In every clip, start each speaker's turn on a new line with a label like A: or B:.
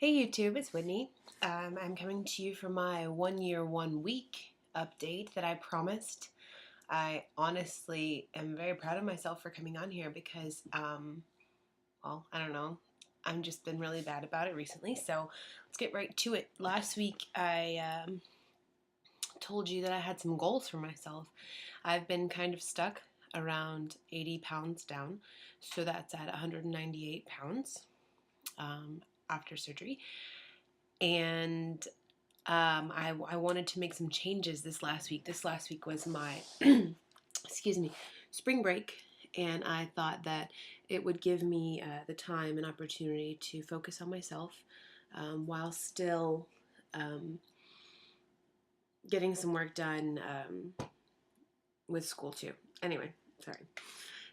A: Hey YouTube, it's Whitney. I'm coming to you for my 1 year, 1 week update that I promised. I honestly am very proud of myself for coming on here because, well, I don't know. I've just been really bad about it recently, so let's get right to it. Last week, I told you that I had some goals for myself. I've been kind of stuck around 80 pounds down, so that's at 198 pounds after surgery. And I wanted to make some changes this last week. This last week was my, excuse me, spring break, and I thought that it would give me the time and opportunity to focus on myself while still getting some work done with school too. Anyway, sorry.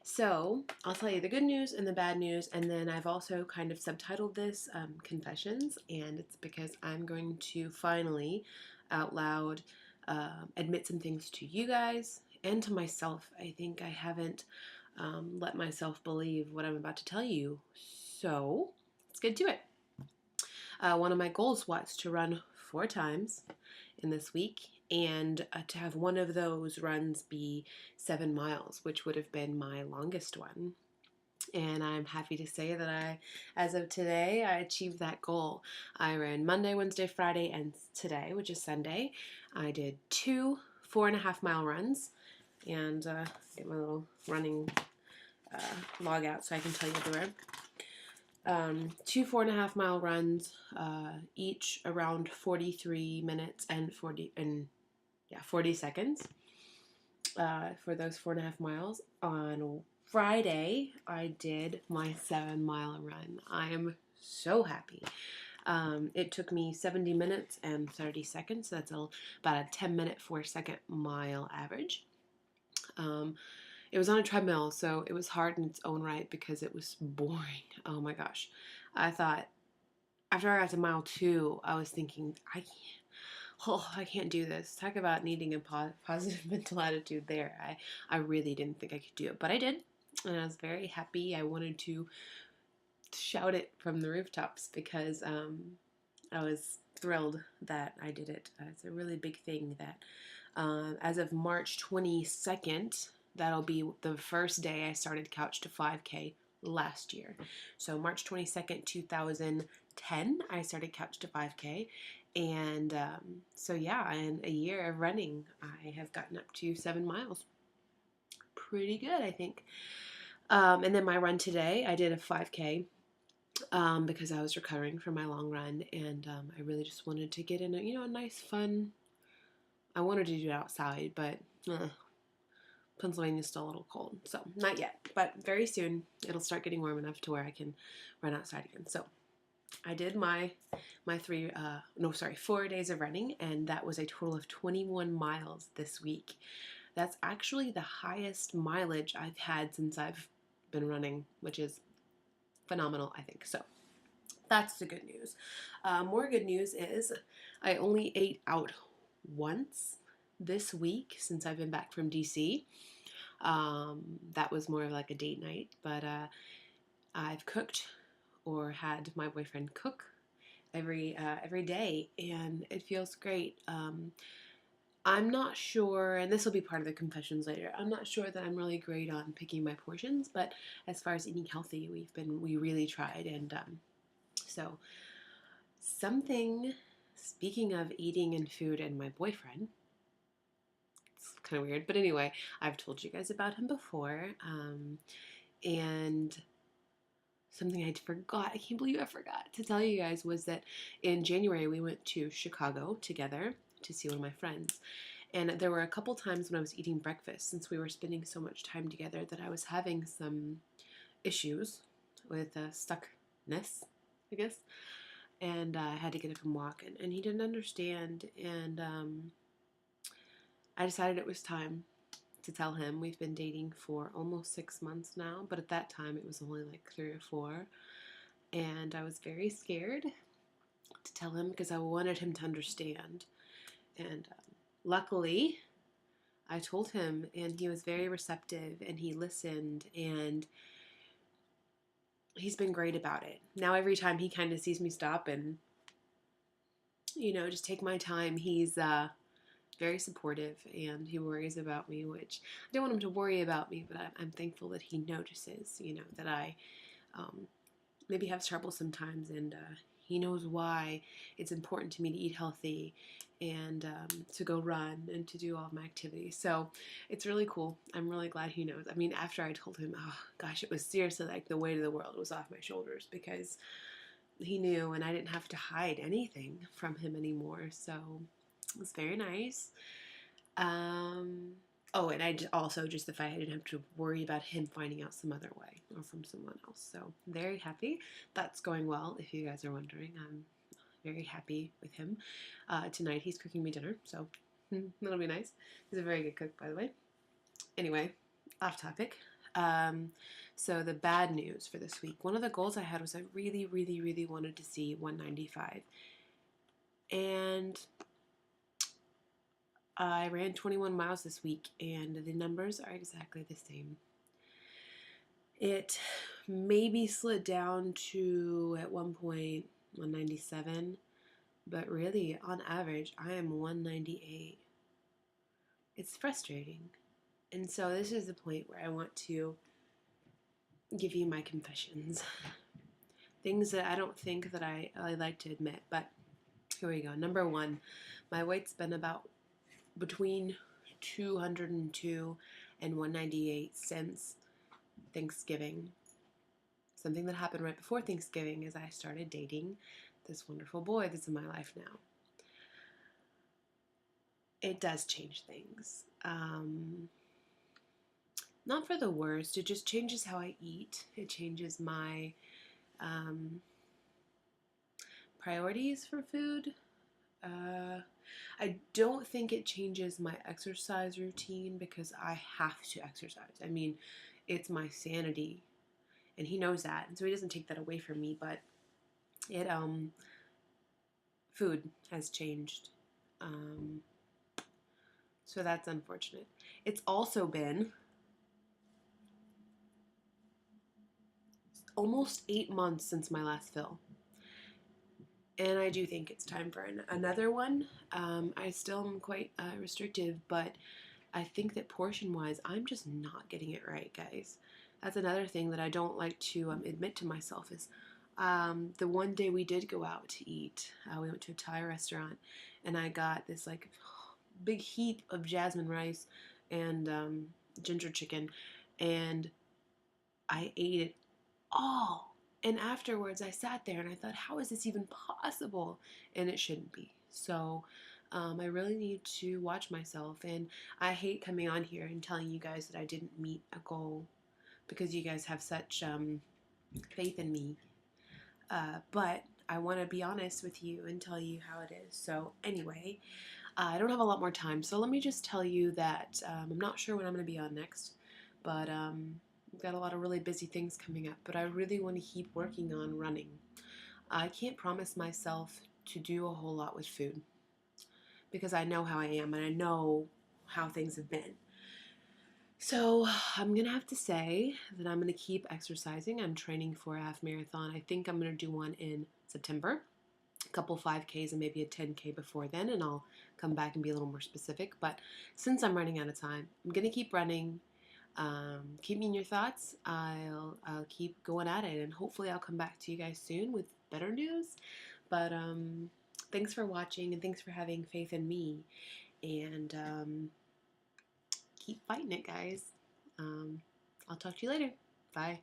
A: So I'll tell you the good news and the bad news, and then I've also kind of subtitled this Confessions, and it's because I'm going to finally, out loud, admit some things to you guys and to myself. I think I haven't let myself believe what I'm about to tell you, so let's get to it. One of my goals was to run 4 times in this week, and to have one of those runs be 7 miles, which would have been my longest one. And I'm happy to say that as of today, I achieved that goal. I ran Monday, Wednesday, Friday, and today, which is Sunday. I did 2 4.5 mile runs, and get my little running log out so I can tell you the word. 2 4.5 mile runs, each around 43 minutes and 40 seconds for those 4.5 miles. On Friday, I did my 7 mile run. I am so happy. It took me 70 minutes and 30 seconds. So that's about a 10-minute 4-second mile average. It was on a treadmill, so it was hard in its own right because it was boring. Oh my gosh. I thought after I got to mile 2, I was thinking, I can't do this. Talk about needing a positive mental attitude there. I really didn't think I could do it, but I did, and I was very happy. I wanted to shout it from the rooftops because I was thrilled that I did it. It's a really big thing that as of March 22nd, that'll be the first day I started Couch to 5K last year. So March 22nd, 2010, I started Couch to 5K. And so yeah, in a year of running, I have gotten up to 7 miles. Pretty good, I think. And then my run today, I did a 5K because I was recovering from my long run, and I really just wanted to get in a nice, fun. I wanted to do it outside, but Pennsylvania's still a little cold, so not yet. But very soon, it'll start getting warm enough to where I can run outside again. So I did my 4 days of running, and that was a total of 21 miles this week. That's actually the highest mileage I've had since I've been running, which is phenomenal, I think. So that's the good news. More good news is I only ate out once this week since I've been back from DC. That was more of like a date night, but I've cooked or had my boyfriend cook every day, and it feels great. I'm not sure, and this will be part of the confessions later. I'm not sure that I'm really great on picking my portions, but as far as eating healthy, we really tried, and so something. Speaking of eating and food and my boyfriend, it's kind of weird, but anyway, I've told you guys about him before, and something I forgot, I can't believe I forgot to tell you guys, was that in January we went to Chicago together to see one of my friends. And there were a couple times when I was eating breakfast, since we were spending so much time together, that I was having some issues with stuckness, I guess. And I had to get up and walk, and he didn't understand. And I decided it was time to tell him. We've been dating for almost 6 months now, but at that time it was only like 3 or 4. And I was very scared to tell him because I wanted him to understand. And luckily, I told him, and he was very receptive, and he listened, and he's been great about it. Now every time he kind of sees me stop and, just take my time, he's very supportive, and he worries about me, which I don't want him to worry about me, but I'm thankful that he notices, that I um, maybe have trouble sometimes, and he knows why it's important to me to eat healthy and to go run and to do all of my activities. So it's really cool. I'm really glad he knows. I mean, after I told him, oh gosh, it was seriously like the weight of the world was off my shoulders, because he knew and I didn't have to hide anything from him anymore. So it was very nice. Um, oh, and also just the fact I didn't have to worry about him finding out some other way or from someone else. So very happy. That's going well. If you guys are wondering, I'm very happy with him. Tonight he's cooking me dinner, so that'll be nice. He's a very good cook, by the way. Anyway, off topic. So the bad news for this week. One of the goals I had was I really, really, really wanted to see 195. And I ran 21 miles this week, and the numbers are exactly the same. It maybe slid down to, at one point, 197, but really, on average, I am 198. It's frustrating. And so this is the point where I want to give you my confessions. Things that I don't think that I like to admit, but here we go. Number one, my weight's been about between 202 and 198 since Thanksgiving. Something that happened right before Thanksgiving is I started dating this wonderful boy that's in my life now. It does change things. Not for the worst. It just changes how I eat. It changes my priorities for food. I don't think it changes my exercise routine because I have to exercise. I mean, it's my sanity, and he knows that, and so he doesn't take that away from me. But it food has changed, so that's unfortunate. It's also been almost 8 months since my last fill. And I do think it's time for another one. I still am quite restrictive, but I think that portion-wise, I'm just not getting it right, guys. That's another thing that I don't like to admit to myself is the one day we did go out to eat. We went to a Thai restaurant, and I got this like big heap of jasmine rice and ginger chicken, and I ate it all. And afterwards, I sat there and I thought, how is this even possible? And it shouldn't be. So I really need to watch myself. And I hate coming on here and telling you guys that I didn't meet a goal because you guys have such faith in me. But I want to be honest with you and tell you how it is. So anyway, I don't have a lot more time. So let me just tell you that I'm not sure when I'm going to be on next. But I've got a lot of really busy things coming up, but I really want to keep working on running. I can't promise myself to do a whole lot with food because I know how I am and I know how things have been. So I'm going to have to say that I'm going to keep exercising. I'm training for a half marathon. I think I'm going to do one in September, a couple 5Ks and maybe a 10K before then, and I'll come back and be a little more specific. But since I'm running out of time, I'm going to keep running. Keep me in your thoughts. I'll keep going at it, and hopefully I'll come back to you guys soon with better news. But thanks for watching, and thanks for having faith in me. And keep fighting it, guys. I'll talk to you later. Bye.